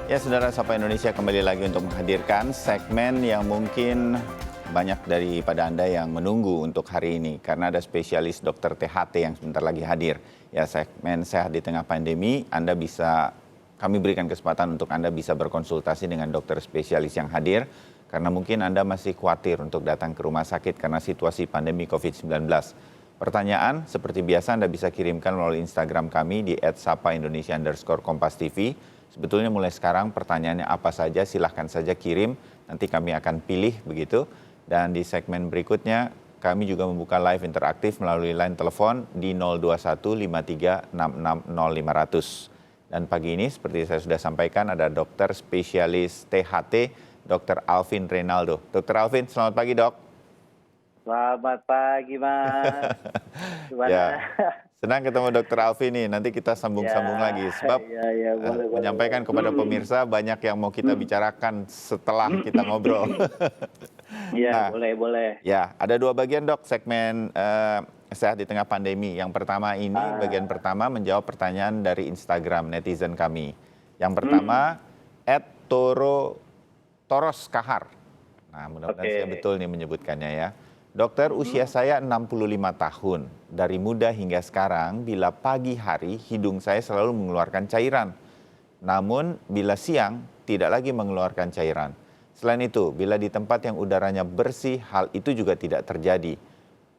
Ya, Saudara Sapa Indonesia kembali lagi untuk menghadirkan segmen yang mungkin banyak daripada Anda yang menunggu untuk hari ini karena ada spesialis dokter THT yang sebentar lagi hadir. Ya, segmen Sehat di Tengah Pandemi, kami berikan kesempatan untuk Anda bisa berkonsultasi dengan dokter spesialis yang hadir karena mungkin Anda masih khawatir untuk datang ke rumah sakit karena situasi pandemi COVID-19. Pertanyaan seperti biasa Anda bisa kirimkan melalui Instagram kami di @sapaindonesia_kompas.tv. Sebetulnya mulai sekarang pertanyaannya apa saja silahkan saja kirim, nanti kami akan pilih begitu. Dan di segmen berikutnya kami juga membuka live interaktif melalui line telepon di 021 53 66 0500. Dan pagi ini seperti saya sudah sampaikan ada dokter spesialis THT, Dr. Alvin Reynaldo. Dr. Alvin, selamat pagi dok. Selamat pagi, Mas. Ya, Gimana? senang ketemu Dr. Alvin nih. Nanti kita sambung-sambung lagi. Sebab Ya, boleh, menyampaikan boleh. kepada pemirsa banyak yang mau kita bicarakan setelah kita ngobrol. Ya, Nah, boleh. ya ada dua bagian dok segmen Sehat di Tengah Pandemi. Yang pertama ini, bagian pertama menjawab pertanyaan dari Instagram netizen kami. Yang pertama, @Toros Kahar. Nah, mudah-mudahan saya Oke. betul nih menyebutkannya ya. Dokter, usia saya 65 tahun. Dari muda hingga sekarang, bila pagi hari hidung saya selalu mengeluarkan cairan. Namun, bila siang tidak lagi mengeluarkan cairan. Selain itu, bila di tempat yang udaranya bersih, hal itu juga tidak terjadi.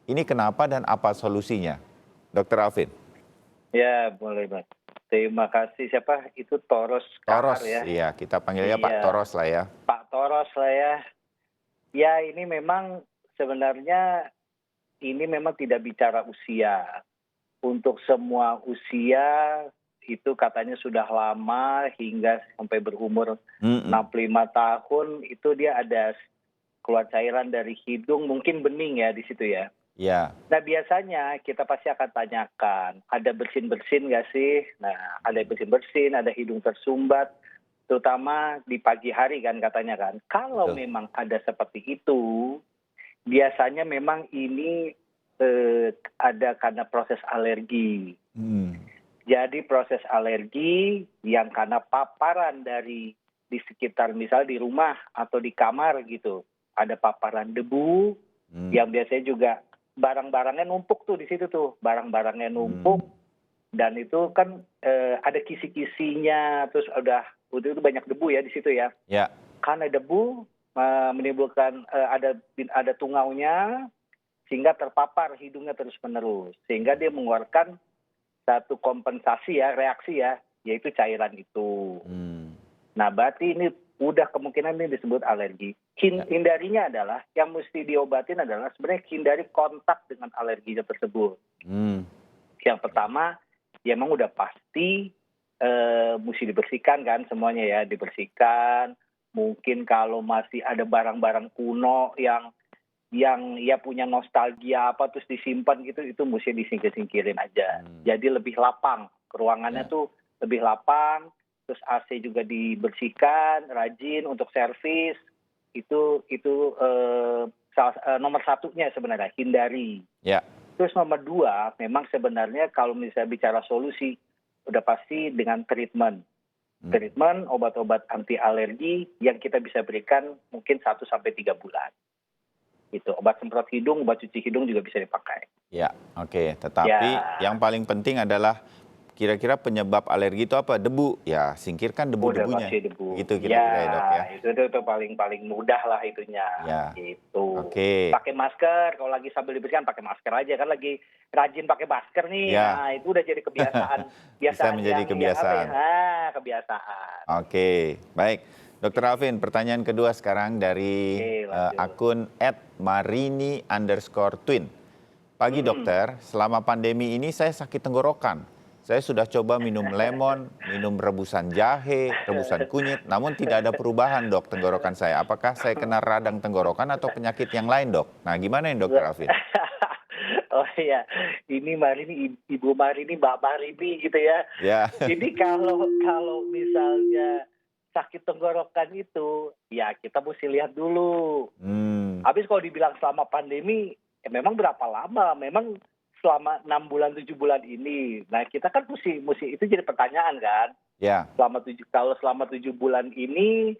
Ini kenapa dan apa solusinya? Dokter Alvin. Ya, boleh, Mas. Terima kasih. Siapa? Itu Toros Toros, Kahar ya? iya kita panggilnya Pak Iya, Toros lah ya. Pak Toros lah ya. Ya, ini memang sebenarnya tidak bicara usia. Untuk semua usia itu katanya sudah lama hingga sampai berumur 65 tahun itu dia ada keluar cairan dari hidung, mungkin bening ya di situ ya. Ya, Nah biasanya kita pasti akan tanyakan, ada bersin-bersin nggak sih? Nah ada bersin-bersin, ada hidung tersumbat, terutama di pagi hari kan katanya kan. Kalau betul. memang ada seperti itu, biasanya memang ini ada karena proses alergi. Hmm, Jadi proses alergi yang karena paparan di sekitar misal di rumah atau di kamar gitu. Ada paparan debu yang biasanya juga barang-barangnya numpuk tuh di situ tuh. Barang-barangnya numpuk dan itu kan ada kisi-kisinya terus udah banyak debu ya di situ ya. ya, Karena debu menimbulkan ada tungaunya sehingga terpapar hidungnya terus-menerus. Sehingga dia mengeluarkan satu kompensasi ya, reaksi ya, yaitu cairan itu. Nah, berarti ini udah kemungkinan ini disebut alergi. Hindarinya adalah, yang mesti diobatin adalah sebenarnya hindari kontak dengan alerginya tersebut. Yang pertama, ya emang udah pasti mesti dibersihkan kan semuanya ya, dibersihkan. Mungkin kalau masih ada barang-barang kuno yang ya punya nostalgia apa terus disimpan gitu, itu mesti disingkirin aja. Jadi lebih lapang, ruangannya tuh lebih lapang, terus AC juga dibersihkan, rajin untuk servis, itu nomor satunya sebenarnya, hindari. ya. Terus nomor dua, memang sebenarnya kalau misalnya bicara solusi, udah pasti dengan treatment. Treatment, obat-obat anti alergi yang kita bisa berikan mungkin 1-3 bulan. Itu obat semprot hidung, obat cuci hidung juga bisa dipakai. Ya, oke. Tetapi Ya, yang paling penting adalah kira-kira penyebab alergi itu apa? Debu. Ya, singkirkan udah debu-debunya. pasti debu. Gitu Ya, kira-kira ya, Dok ya. itu paling mudah lah itunya. Ya. Gitu. Oke. Pakai masker, kalau lagi sambil dibersihkan pakai masker aja kan lagi rajin pakai masker nih. Ya. Nah, itu udah jadi kebiasaan. Bisa menjadi yang kebiasaan. apa ya? Kebiasaan. Oke, baik. Dokter Alvin, pertanyaan kedua sekarang dari Oke, lanjut. akun @marini_twin. Pagi dokter, selama pandemi ini saya sakit tenggorokan. Saya sudah coba minum lemon, minum rebusan jahe, rebusan kunyit, namun tidak ada perubahan dok tenggorokan saya. Apakah saya kena radang tenggorokan atau penyakit yang lain dok? Nah gimana nih dokter Alvin? Oh iya, ini Marini, Ibu Marini, Mbak Marini gitu ya. Ya, Jadi kalau misalnya sakit tenggorokan itu, ya kita mesti lihat dulu. Habis kalau dibilang selama pandemi, ya memang berapa lama? Memang selama 6 bulan 7 bulan ini. Nah kita kan mesti itu jadi pertanyaan kan. Ya. Kalau selama 7 bulan ini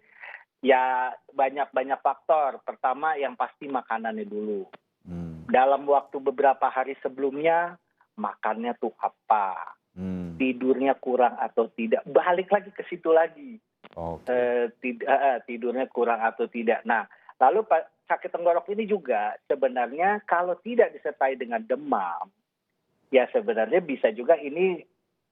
ya banyak faktor. Pertama yang pasti makanannya dulu. Hmm. Dalam waktu beberapa hari sebelumnya makannya tuh apa, Hmm. tidurnya kurang atau tidak, balik lagi ke situ lagi. Oke. Tidurnya kurang atau tidak. Nah, lalu sakit tenggorok ini juga sebenarnya kalau tidak disertai dengan demam, ya sebenarnya bisa juga ini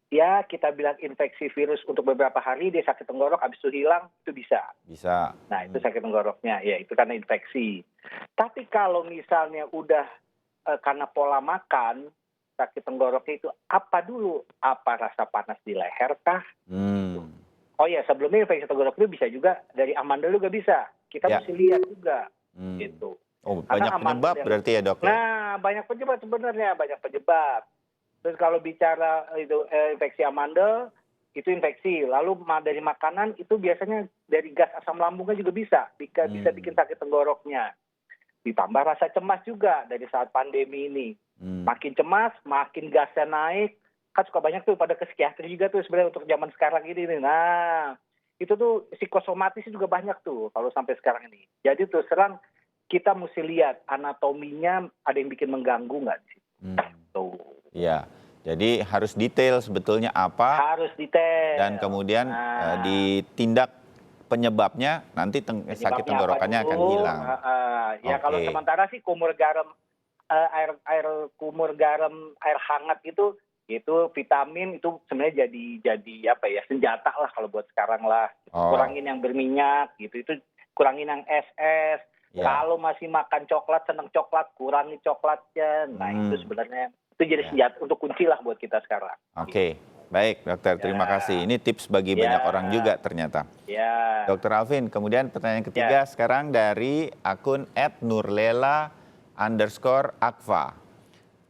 ya kita bilang infeksi virus untuk beberapa hari, dia sakit tenggorok, habis itu hilang, itu bisa. Bisa. Nah, itu sakit tenggoroknya, ya itu karena infeksi. Tapi kalau misalnya udah karena pola makan, sakit tenggoroknya itu apa dulu? Apa rasa panas di leher kah? Hmm. Oh ya, sebelumnya infeksi tenggorok itu bisa juga dari amandel juga bisa. Kita Ya. mesti lihat juga, Hmm. gitu. Oh, Karena banyak penyebab berarti ya, Dok ya? nah, banyak penyebab sebenarnya, banyak penyebab. Terus kalau bicara itu infeksi amandel, itu infeksi. Lalu dari makanan itu biasanya dari gas asam lambungnya juga bisa bikin sakit tenggoroknya. Ditambah rasa cemas juga dari saat pandemi ini. Makin cemas, makin gasnya naik. Kan suka banyak tuh pada ke psikiatri juga tuh sebenarnya untuk zaman sekarang ini nih. Nah, itu tuh psikosomatis juga banyak tuh kalau sampai sekarang ini. Jadi terus terang kita mesti lihat anatominya ada yang bikin mengganggu nggak sih? Tuh. Iya, jadi harus detail sebetulnya apa Harus detail. dan kemudian ditindak penyebabnya, nanti sakit Penyebabnya apa tenggorokannya akan dulu? hilang. Ya kalau Oke. sementara sih kumur garam, air kumur garam, air hangat itu vitamin itu sebenarnya jadi apa ya, senjata lah kalau buat sekarang lah. Oh, Kurangin yang berminyak gitu, itu kurangin yang es. ya. Kalau masih makan coklat, seneng coklat, kurangi coklatnya. Nah itu sebenarnya itu jadi Ya. senjata untuk kunci lah buat kita sekarang. Oke, baik dokter, terima kasih. Ini tips bagi banyak orang juga ternyata. Ya, Dokter Alvin, kemudian pertanyaan ketiga sekarang dari akun @nurlela_akva.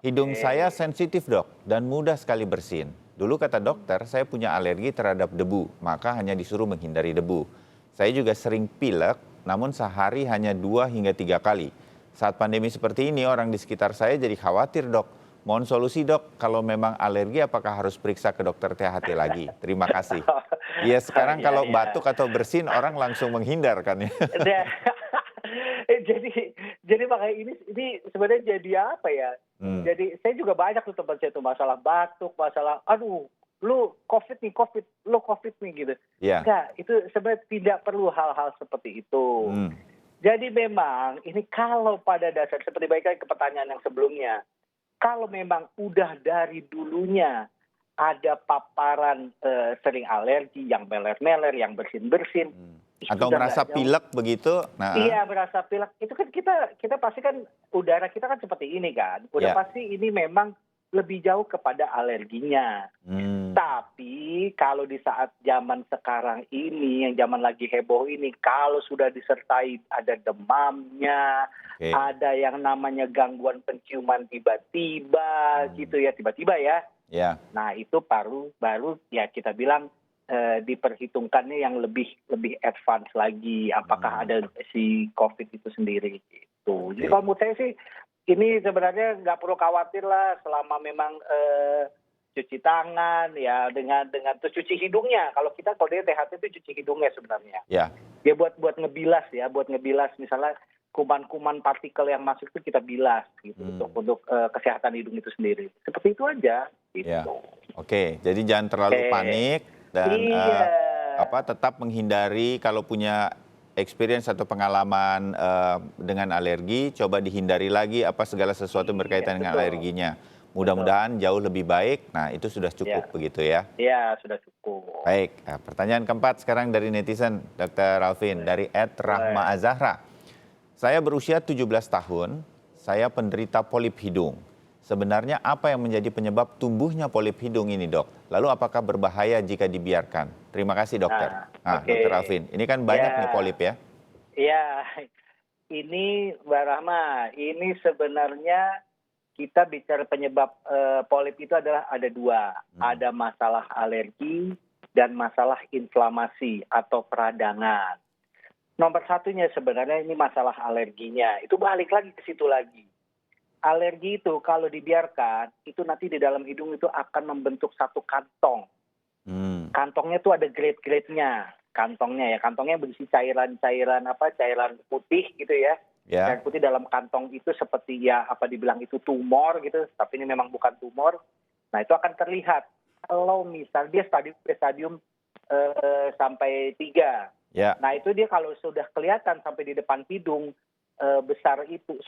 Hidung saya sensitif dok dan mudah sekali bersin. Dulu kata dokter saya punya alergi terhadap debu, maka hanya disuruh menghindari debu. Saya juga sering pilek, namun sehari hanya 2 hingga 3 kali. Saat pandemi seperti ini orang di sekitar saya jadi khawatir dok. Mohon solusi dok, kalau memang alergi apakah harus periksa ke dokter THT lagi? Terima kasih. Iya sekarang Ya, kalau ya. batuk atau bersin orang langsung menghindar kan ya. Nah, jadi makanya ini sebenarnya jadi apa ya? Jadi saya juga banyak tuh teman saya tuh masalah batuk, masalah aduh lu COVID nih gitu. Iya. Enggak, itu sebenarnya tidak perlu hal-hal seperti itu. Jadi memang ini kalau pada dasar seperti baik lagi ke pertanyaan yang sebelumnya, kalau memang udah dari dulunya ada paparan sering alergi, yang meler-meler, yang bersin-bersin, Atau sudah merasa nggak jauh. pilek begitu? Nah, Iya, merasa pilek. Itu kan kita pasti kan udara kita kan seperti ini kan. Udah Ya. pasti ini memang lebih jauh kepada alerginya. Tapi kalau di saat zaman sekarang ini, yang zaman lagi heboh ini, kalau sudah disertai ada demamnya, Oke. ada yang namanya gangguan penciuman tiba-tiba gitu ya, tiba-tiba ya. Ya. Nah, itu baru ya kita bilang diperhitungkannya yang lebih advance lagi, apakah ada si COVID itu sendiri gitu. Jadi kalau menurut saya sih ini sebenarnya nggak perlu khawatir lah selama memang cuci tangan ya dengan terus cuci hidungnya. Kalau dia THT itu cuci hidungnya sebenarnya. Ya. Dia buat ngebilas ya, misalnya kuman-kuman partikel yang masuk itu kita bilas gitu untuk kesehatan hidung itu sendiri. Seperti itu aja gitu. Ya. Oke, jadi jangan terlalu panik dan tetap menghindari kalau punya experience atau pengalaman dengan alergi, coba dihindari lagi segala sesuatu yang berkaitan dengan alerginya. Mudah-mudahan jauh lebih baik. Nah, itu sudah cukup begitu ya. Iya, sudah cukup. Baik, pertanyaan keempat sekarang dari netizen, Dr. Alvin, dari @rahmaazahra. Saya berusia 17 tahun, saya penderita polip hidung. Sebenarnya apa yang menjadi penyebab tumbuhnya polip hidung ini, dok? Lalu apakah berbahaya jika dibiarkan? Terima kasih, dokter. Dr. Alvin, ini kan banyak nih polip ya? Iya, ini Mbak Rahma, ini sebenarnya kita bicara penyebab polip itu adalah ada dua. Ada masalah alergi dan masalah inflamasi atau peradangan. Nomor satunya sebenarnya ini masalah alerginya. Itu balik lagi ke situ lagi. Alergi itu kalau dibiarkan, itu nanti di dalam hidung itu akan membentuk satu kantong. kantongnya tuh ada grade-grade-nya. Kantongnya berisi cairan putih gitu ya. Ya. Cairan putih dalam kantong itu seperti dibilang itu tumor gitu, tapi ini memang bukan tumor. Nah, itu akan terlihat kalau misal dia stadium sampai 3. Ya. Nah, itu dia kalau sudah kelihatan sampai di depan hidung besar itu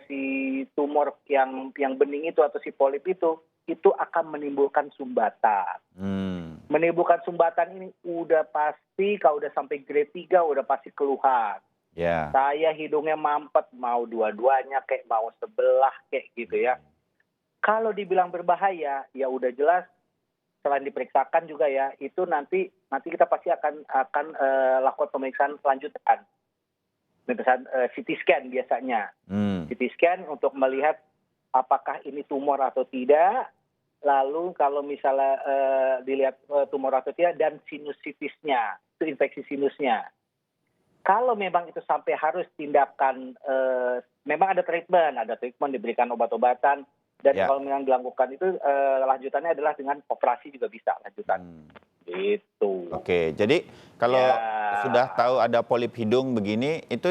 si tumor yang bening itu atau si polip itu akan menimbulkan sumbatan. Menimbulkan sumbatan ini udah pasti kalau udah sampai grade 3 udah pasti keluhan. Ya. Saya hidungnya mampet, mau dua-duanya kayak mau sebelah kayak gitu ya. Kalau dibilang berbahaya, ya udah jelas selain diperiksakan juga ya, itu nanti kita pasti akan lakukan pemeriksaan lanjutan. Pemeriksaan CT scan biasanya. CT scan untuk melihat apakah ini tumor atau tidak. Lalu kalau misalnya dilihat tumor atau tidak, dan sinusitisnya, itu infeksi sinusnya. Kalau memang itu sampai harus tindakan, memang ada treatment diberikan obat-obatan, dan kalau memang dilakukan itu lanjutannya adalah dengan operasi juga bisa lanjutan. Gitu. Oke, jadi kalau sudah tahu ada polip hidung begini, itu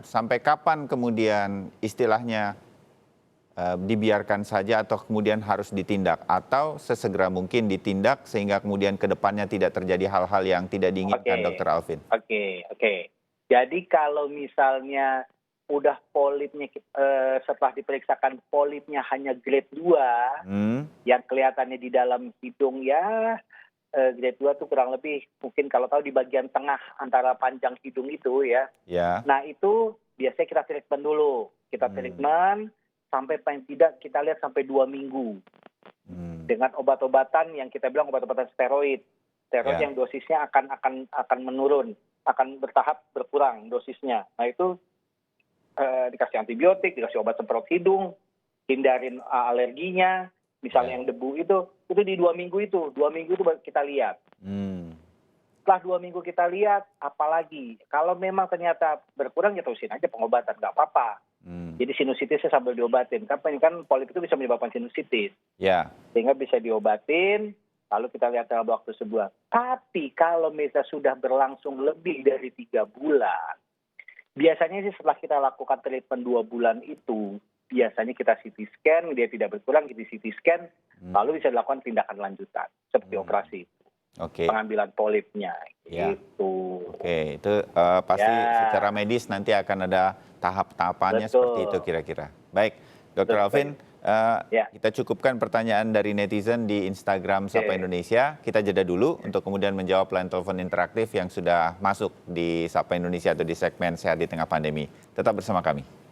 sampai kapan kemudian istilahnya dibiarkan saja atau kemudian harus ditindak, atau sesegera mungkin ditindak sehingga kemudian ke depannya tidak terjadi hal-hal yang tidak diinginkan, Dr. Alvin? Oke. Jadi kalau misalnya udah polipnya setelah diperiksakan polipnya hanya grade 2, yang kelihatannya di dalam hidung grade 2 tuh kurang lebih mungkin kalau tahu di bagian tengah antara panjang hidung itu ya. Nah, itu biasanya kita treatment dulu. Kita treatment sampai paling tidak kita lihat sampai 2 minggu. Dengan obat-obatan yang kita bilang obat-obatan steroid. Steroid yang dosisnya akan menurun, akan bertahap berkurang dosisnya. Nah, itu dikasih antibiotik, dikasih obat semprot hidung, hindarin alerginya. Misalnya yang debu itu di 2 minggu itu. 2 minggu itu kita lihat. Setelah 2 minggu kita lihat, apalagi kalau memang ternyata berkurang, ya terusin aja pengobatan, nggak apa-apa. Jadi sinusitisnya sambil diobatin. Kan polip itu bisa menyebabkan sinusitis. Sehingga bisa diobatin, lalu kita lihat dalam waktu sebulan. Tapi kalau misalnya sudah berlangsung lebih dari 3 bulan, biasanya sih setelah kita lakukan treatment 2 bulan itu, biasanya kita CT scan, dia tidak berkurang, kita CT scan, lalu bisa dilakukan tindakan lanjutan, seperti operasi itu. Pengambilan polipnya, gitu. Oke, itu pasti secara medis nanti akan ada tahap-tahapannya seperti itu kira-kira. Baik, Dr. Alvin, kita cukupkan pertanyaan dari netizen di Instagram Sapa Indonesia. Kita jeda dulu untuk kemudian menjawab line telepon interaktif yang sudah masuk di Sapa Indonesia atau di segmen Sehat di Tengah Pandemi. Tetap bersama kami.